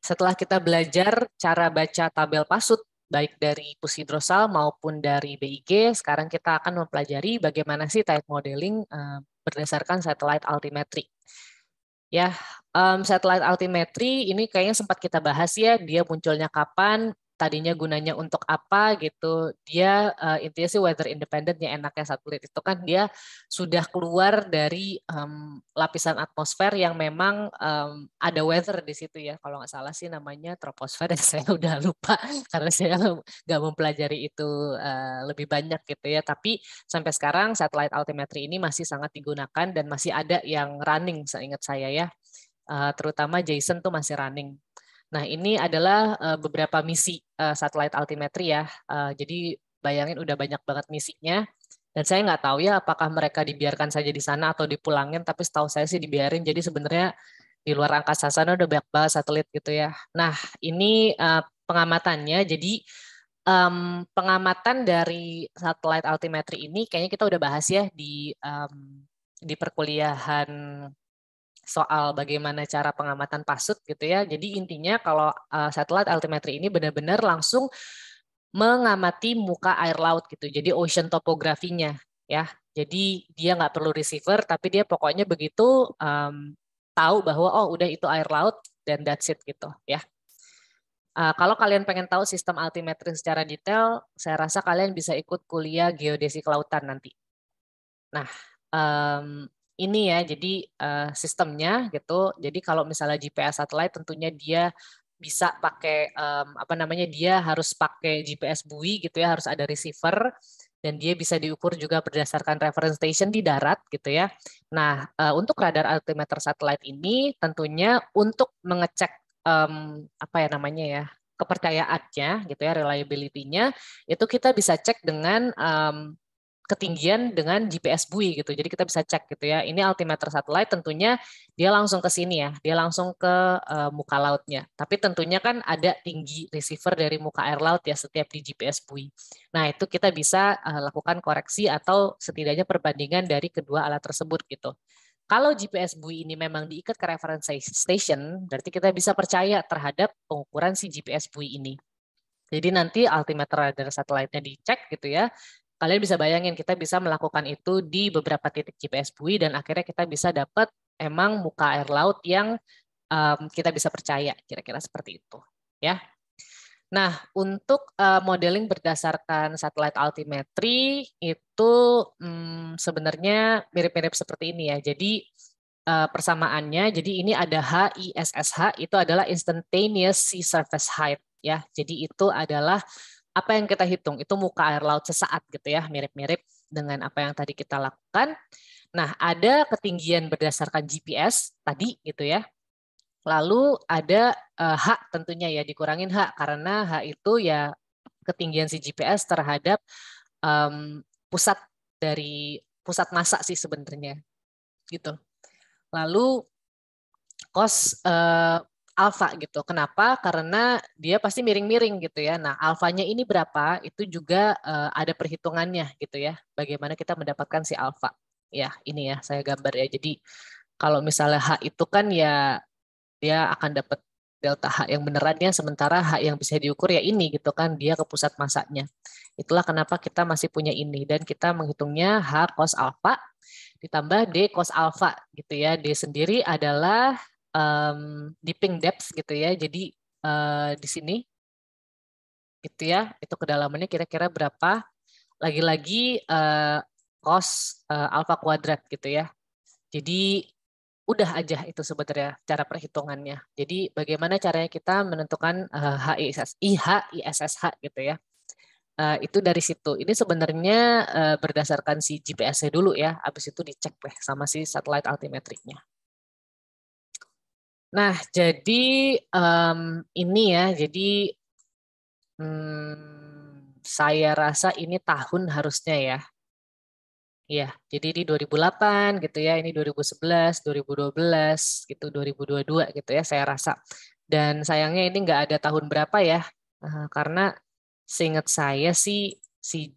Setelah kita belajar cara baca tabel pasut, baik dari pusidrosal maupun dari BIG, sekarang kita akan mempelajari bagaimana sih type modeling berdasarkan satellite altimetry. Ya, satellite altimetry ini kayaknya sempat kita bahas ya, dia munculnya kapan, tadinya gunanya untuk apa gitu. Dia intinya sih weather independent, ya enaknya satelit itu kan dia sudah keluar dari lapisan atmosfer yang memang ada weather di situ ya. Kalau nggak salah sih namanya troposfer, saya udah lupa karena saya nggak mempelajari itu lebih banyak gitu ya. Tapi sampai sekarang satellite altimetry ini masih sangat digunakan dan masih ada yang running seingat saya ya. Terutama Jason tuh masih running. Nah, ini adalah beberapa misi satellite altimetry ya. Jadi bayangin udah banyak banget misinya. Dan saya nggak tahu ya apakah mereka dibiarkan saja di sana atau dipulangin, tapi setahu saya sih dibiarin. Jadi sebenarnya di luar angkasa sana udah banyak banget satelit gitu ya. Nah, ini pengamatannya. Jadi pengamatan dari satellite altimetry ini kayaknya kita udah bahas ya di perkuliahan soal bagaimana cara pengamatan pasut gitu ya. Jadi intinya kalau satellite altimetry ini benar-benar langsung mengamati muka air laut gitu. Jadi ocean topografinya ya. Jadi dia nggak perlu receiver, tapi dia pokoknya begitu tahu bahwa oh udah itu air laut dan that's it gitu ya. Kalau kalian pengen tahu sistem altimetri secara detail, saya rasa kalian bisa ikut kuliah geodesi kelautan nanti. Nah, ini ya, jadi sistemnya gitu. Jadi kalau misalnya GPS satellite, tentunya dia bisa pakai apa namanya? Dia harus pakai GPS buoy gitu ya, harus ada receiver dan dia bisa diukur juga berdasarkan reference station di darat gitu ya. Nah, untuk radar altimeter satellite ini tentunya untuk mengecek apa ya namanya ya? Kepercayaannya gitu ya, reliability-nya itu kita bisa cek dengan ketinggian dengan GPS buoy gitu. Jadi kita bisa cek gitu ya. Ini altimeter satellite tentunya dia langsung ke sini ya. Dia langsung ke muka lautnya. Tapi tentunya kan ada tinggi receiver dari muka air laut ya setiap di GPS buoy. Nah, itu kita bisa lakukan koreksi atau setidaknya perbandingan dari kedua alat tersebut gitu. Kalau GPS buoy ini memang diikat ke reference station, berarti kita bisa percaya terhadap pengukuran si GPS buoy ini. Jadi nanti altimeter radar satelitnya dicek gitu ya. Kalian bisa bayangin kita bisa melakukan itu di beberapa titik GPS buoy dan akhirnya kita bisa dapat emang muka air laut yang kita bisa percaya, kira-kira seperti itu ya. Nah, untuk modeling berdasarkan satellite altimetry itu sebenarnya mirip-mirip seperti ini ya. Jadi persamaannya, jadi ini ada HISSH itu adalah instantaneous sea surface height ya. Jadi itu adalah apa yang kita hitung, itu muka air laut sesaat gitu ya, mirip-mirip dengan apa yang tadi kita lakukan. Nah, ada ketinggian berdasarkan GPS tadi gitu ya. Lalu ada H tentunya ya, dikurangin H karena H itu ya ketinggian si GPS terhadap pusat dari pusat massa sih sebenarnya gitu. Lalu cos alfa gitu. Kenapa? Karena dia pasti miring-miring gitu ya. Nah, alfanya ini berapa? Itu juga ada perhitungannya gitu ya. Bagaimana kita mendapatkan si alfa. Ya, ini ya saya gambar ya. Jadi kalau misalnya H itu kan ya dia akan dapat delta H yang benerannya, sementara H yang bisa diukur ya ini gitu kan, dia ke pusat masanya. Itulah kenapa kita masih punya ini dan kita menghitungnya H cos alfa ditambah D cos alfa gitu ya. D sendiri adalah dipping depth gitu ya. Jadi di sini gitu ya, itu kedalamannya kira-kira berapa. Lagi-lagi cos alfa kuadrat gitu ya. Jadi udah aja itu sebenarnya cara perhitungannya. Jadi bagaimana caranya kita menentukan HISSH gitu ya. Itu dari situ. Ini sebenarnya berdasarkan si GPS-nya dulu ya. Habis itu dicek deh sama si satellite altimetriknya. Nah, jadi ini ya. Jadi saya rasa ini tahun harusnya ya. Iya, jadi di 2008 gitu ya, ini 2011, 2012 gitu, 2022 gitu ya saya rasa. Dan sayangnya ini nggak ada tahun berapa ya, karena seingat saya sih si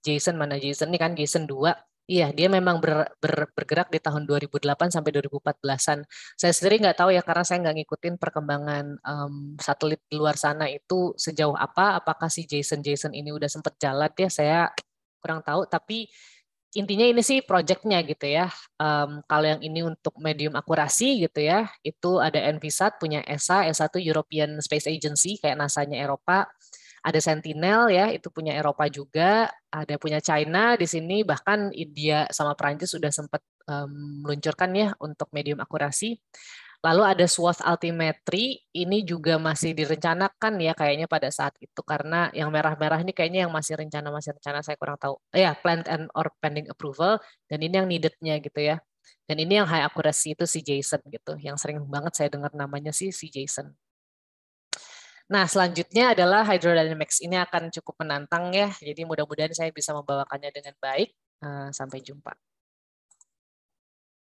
Jason, mana Jason ini kan Jason 2. Iya, dia memang bergerak di tahun 2008 sampai 2014-an. Saya sendiri nggak tahu ya, karena saya nggak ngikutin perkembangan satelit di luar sana itu sejauh apa. Apakah si Jason ini udah sempat jalan ya, saya kurang tahu. Tapi intinya ini sih projectnya gitu ya. Kalau yang ini untuk medium akurasi gitu ya, itu ada Envisat punya ESA. ESA itu European Space Agency, kayak NASA-nya Eropa. Ada Sentinel ya, itu punya Eropa juga, ada punya China di sini, bahkan India sama Prancis sudah sempat meluncurkan ya untuk medium akurasi. Lalu ada swath altimetry, ini juga masih direncanakan ya kayaknya pada saat itu, karena yang merah-merah ini kayaknya yang masih rencana saya kurang tahu. Ya, planned and or pending approval, dan ini yang needed-nya gitu ya. Dan ini yang high accuracy itu si Jason gitu, yang sering banget saya dengar namanya sih si Jason. Nah, selanjutnya adalah hydrodynamics. Ini akan cukup menantang ya. Jadi mudah-mudahan saya bisa membawakannya dengan baik. Sampai jumpa.